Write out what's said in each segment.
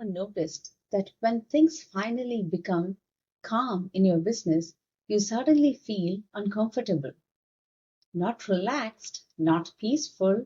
ever noticed that when things finally become calm in your business, you suddenly feel uncomfortable? Not relaxed, not peaceful,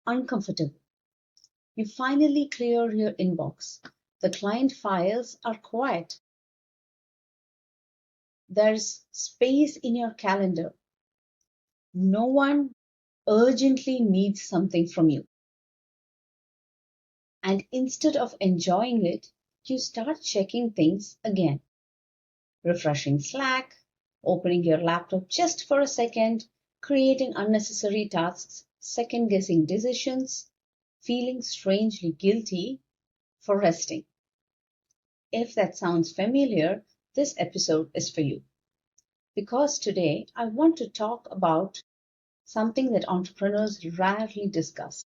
uncomfortable. You finally clear your inbox. The client files are quiet. There's space in your calendar. No one urgently needs something from you. And instead of enjoying it, you start checking things again, refreshing Slack, opening your laptop just for a second, creating unnecessary tasks, second guessing decisions, feeling strangely guilty for resting. If that sounds familiar, this episode is for you. Because today I want to talk about something that entrepreneurs rarely discuss.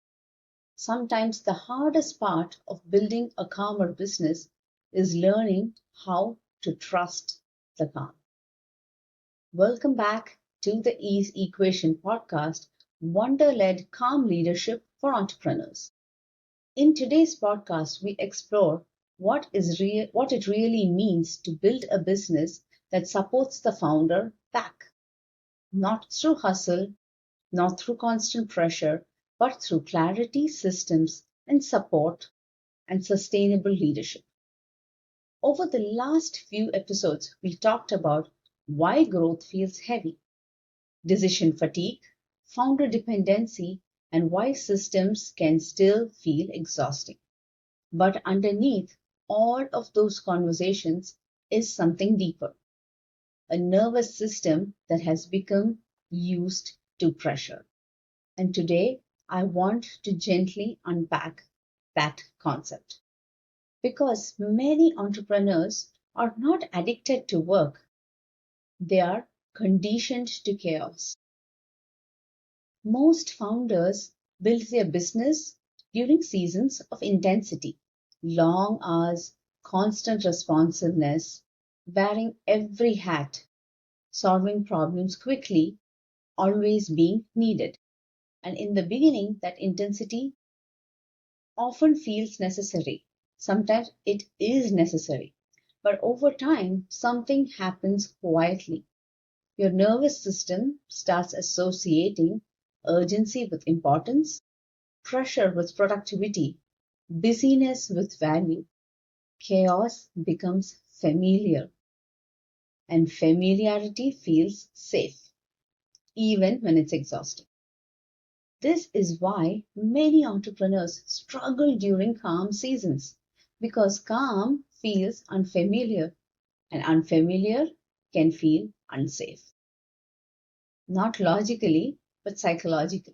Sometimes the hardest part of building a calmer business is learning how to trust the calm. Welcome back to the Ease Equation podcast, Wonder led calm leadership for entrepreneurs. In today's podcast, we explore what it really means to build a business that supports the founder back, not through hustle, not through constant pressure, but through clarity, systems, and support and sustainable leadership. Over the last few episodes, we talked about why growth feels heavy, decision fatigue, founder dependency, and why systems can still feel exhausting. But underneath all of those conversations is something deeper, a nervous system that has become used to pressure. And today, I want to gently unpack that concept. Because many entrepreneurs are not addicted to work, they are conditioned to chaos. Most founders build their business during seasons of intensity, long hours, constant responsiveness, wearing every hat, solving problems quickly, always being needed. And in the beginning, that intensity often feels necessary. Sometimes it is necessary. But over time, something happens quietly. Your nervous system starts associating urgency with importance, pressure with productivity, busyness with value. Chaos becomes familiar, and familiarity feels safe, even when it's exhausting. This is why many entrepreneurs struggle during calm seasons, because calm feels unfamiliar, and unfamiliar can feel unsafe. Not logically, but psychologically.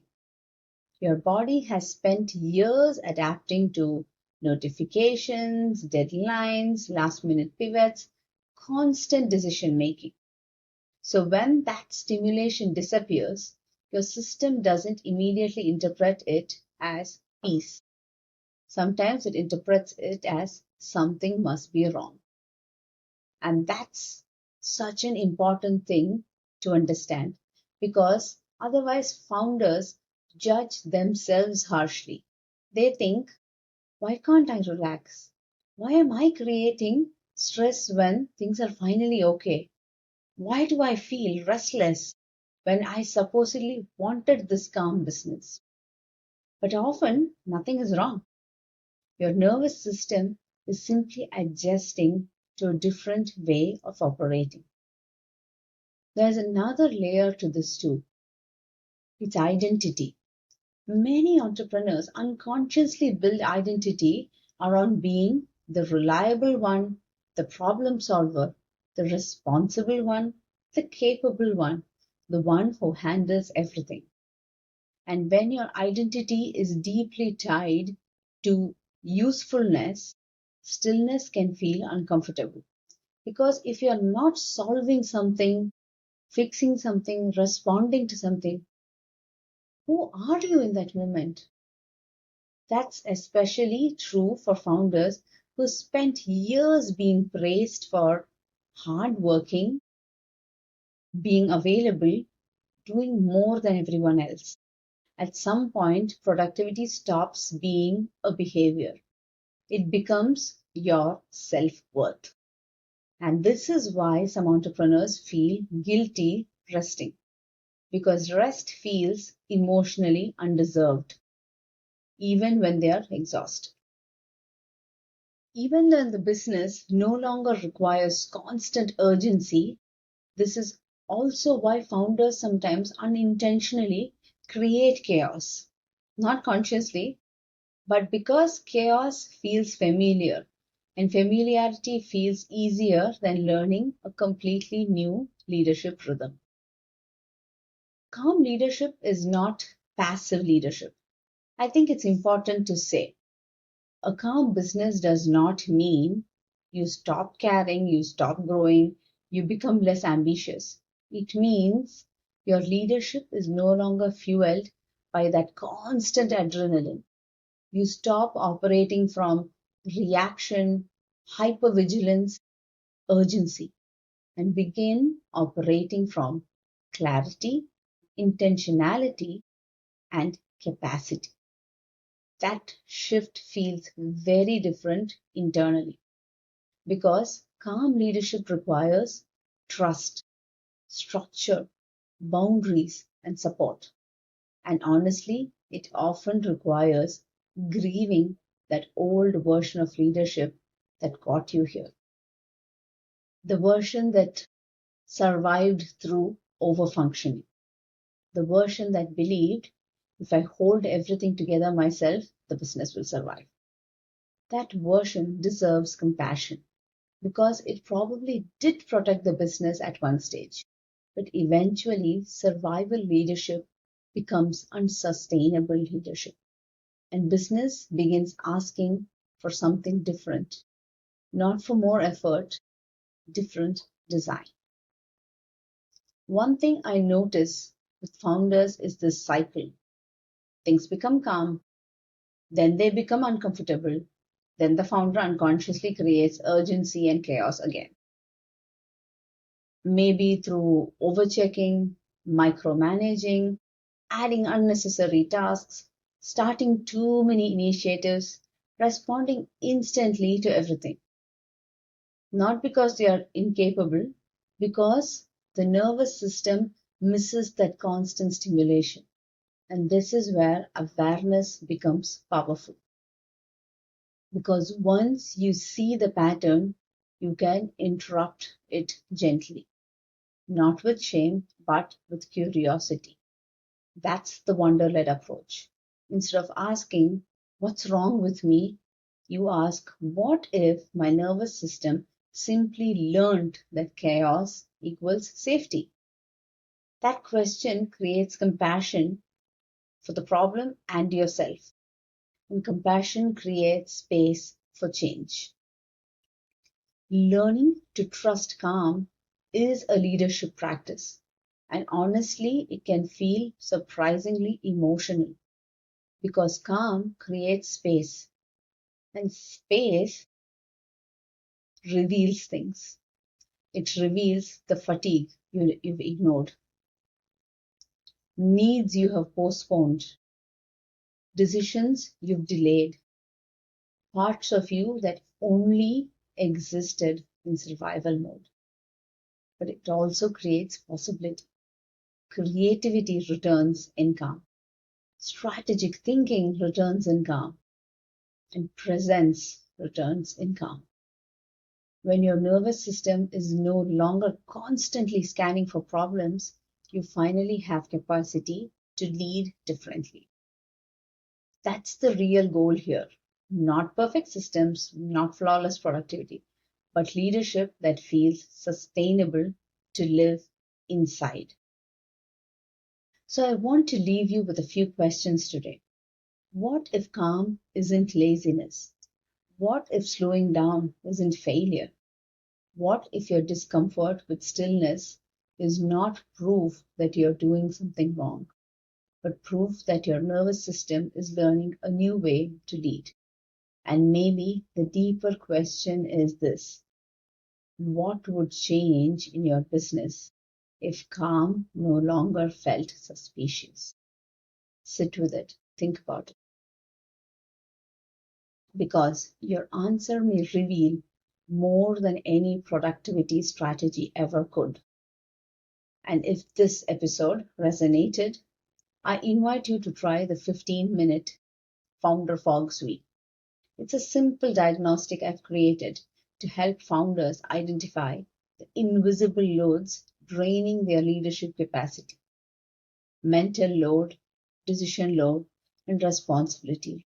Your body has spent years adapting to notifications, deadlines, last minute pivots, constant decision making. So when that stimulation disappears, your system doesn't immediately interpret it as peace. Sometimes it interprets it as something must be wrong. And that's such an important thing to understand because otherwise founders judge themselves harshly. They think, why can't I relax? Why am I creating stress when things are finally okay? Why do I feel restless when I supposedly wanted this calm business? But often nothing is wrong. Your nervous system is simply adjusting to a different way of operating. There's another layer to this too. It's identity. Many entrepreneurs unconsciously build identity around being the reliable one, the problem solver, the responsible one, the capable one, the one who handles everything. And when your identity is deeply tied to usefulness, stillness can feel uncomfortable. Because if you're not solving something, fixing something, responding to something, who are you in that moment? That's especially true for founders who spent years being praised for hardworking, being available, doing more than everyone else. At some point, productivity stops being a behavior. It becomes your self-worth. And this is why some entrepreneurs feel guilty resting, because rest feels emotionally undeserved, even when they are exhausted. Even when the business no longer requires constant urgency, this is also why founders sometimes unintentionally create chaos. Not consciously, but because chaos feels familiar, and familiarity feels easier than learning a completely new leadership rhythm. Calm leadership is not passive leadership. I think it's important to say a calm business does not mean you stop caring, you stop growing, you become less ambitious. It means your leadership is no longer fueled by that constant adrenaline. You stop operating from reaction, hypervigilance, urgency, and begin operating from clarity, intentionality, and capacity. That shift feels very different internally because calm leadership requires trust, structure, boundaries, and support. And honestly, it often requires grieving that old version of leadership that got you here. The version that survived through overfunctioning. The version that believed if I hold everything together myself, the business will survive. That version deserves compassion because it probably did protect the business at one stage. But eventually, survival leadership becomes unsustainable leadership, and business begins asking for something different, not for more effort, different design. One thing I notice with founders is this cycle. Things become calm, then they become uncomfortable, then the founder unconsciously creates urgency and chaos again. Maybe through overchecking, micromanaging, adding unnecessary tasks, starting too many initiatives, responding instantly to everything. Not because they are incapable, because the nervous system misses that constant stimulation. And this is where awareness becomes powerful. Because once you see the pattern, you can interrupt it gently, not with shame, but with curiosity. That's the wonder led approach. Instead of asking, what's wrong with me? You ask, what if my nervous system simply learned that chaos equals safety? That question creates compassion for the problem and yourself. And compassion creates space for change. Learning to trust calm is a leadership practice. And honestly, it can feel surprisingly emotional because calm creates space, and space reveals things. It reveals the fatigue you've ignored, needs you have postponed, decisions you've delayed, parts of you that only existed in survival mode. But it also creates possibility. Creativity returns in calm. Strategic thinking returns in calm. And presence returns in calm. When your nervous system is no longer constantly scanning for problems, you finally have capacity to lead differently. That's the real goal here. Not perfect systems, not flawless productivity, but leadership that feels sustainable to live inside. So I want to leave you with a few questions today. What if calm isn't laziness? What if slowing down isn't failure? What if your discomfort with stillness is not proof that you're doing something wrong, but proof that your nervous system is learning a new way to lead? And maybe the deeper question is this: what would change in your business if calm no longer felt suspicious? Sit with it, think about it. because your answer may reveal more than any productivity strategy ever could. And if this episode resonated, I invite you to try the 15-minute Founder Fog Suite. It's a simple diagnostic I've created to help founders identify the invisible loads draining their leadership capacity: mental load, decision load, and responsibility.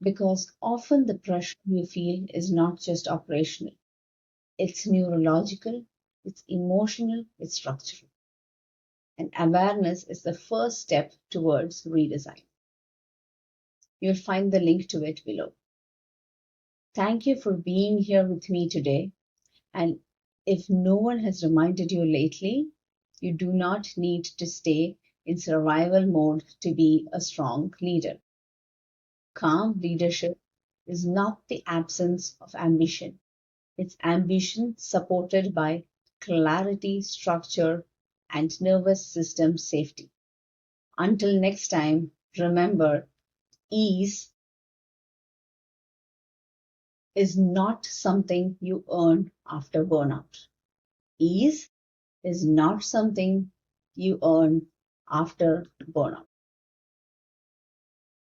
Because often the pressure you feel is not just operational, it's neurological, it's emotional, it's structural. And awareness is the first step towards redesign. You'll find the link to it below. Thank you for being here with me today. And if no one has reminded you lately, you do not need to stay in survival mode to be a strong leader. Calm leadership is not the absence of ambition. It's ambition supported by clarity, structure, and nervous system safety. Until next time, remember, ease is not something you earn after burnout. Ease is not something you earn after burnout.